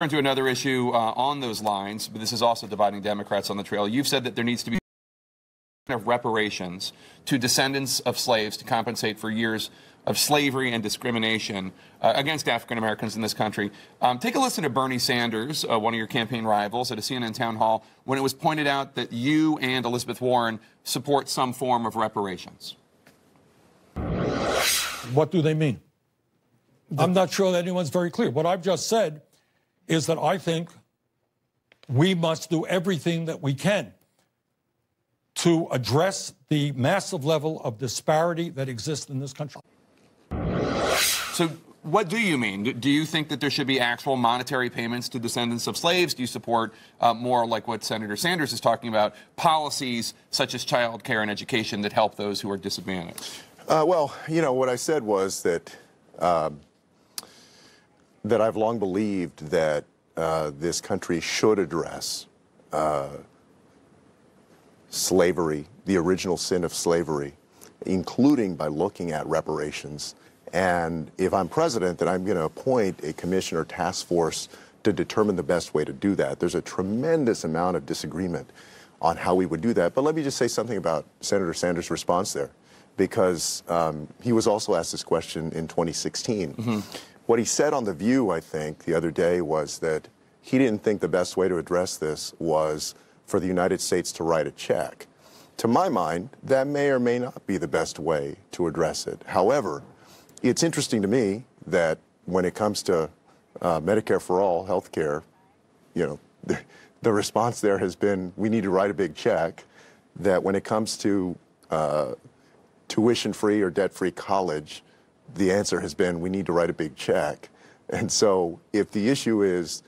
Turn to another issue on those lines, but this is also dividing Democrats on the trail. You've said that there needs to be of reparations to descendants of slaves to compensate for years of slavery and discrimination against African Americans in this country. Take a listen to Bernie Sanders, one of your campaign rivals, at a CNN town hall when it was pointed out that you and Elizabeth Warren support some form of reparations. What do they mean? I'm not sure that anyone's very clear. What I've just said is that I think we must do everything that we can to address the massive level of disparity that exists in this country. So what do you mean? Do you think that there should be actual monetary payments to descendants of slaves? Do you support more like what Senator Sanders is talking about, policies such as child care and education that help those who are disadvantaged? Well, you know, what I said was that that I've long believed that this country should address slavery, the original sin of slavery, including by looking at reparations. And if I'm president, then I'm going to appoint a commission or task force to determine the best way to do that. There's a tremendous amount of disagreement on how we would do that. But let me just say something about Senator Sanders' response there, because he was also asked this question in 2016. Mm-hmm. What he said on The View, I think, the other day was that he didn't think the best way to address this was for the United States to write a check. To my mind, that may or may not be the best way to address it. However, it's interesting to me that when it comes to Medicare for all, health care, you know, the response there has been, we need to write a big check. That when it comes to tuition-free or debt-free college, the answer has been, we need to write a big check. And so if the issue is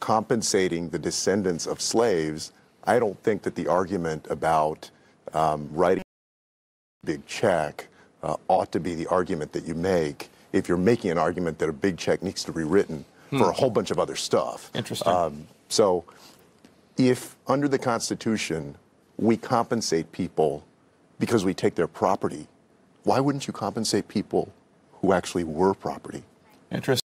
compensating the descendants of slaves, I don't think that the argument about writing a big check ought to be the argument that you make if you're making an argument that a big check needs to be written for a whole bunch of other stuff. Interesting. So if under the Constitution we compensate people because we take their property, why wouldn't you compensate people who actually were property? Interesting.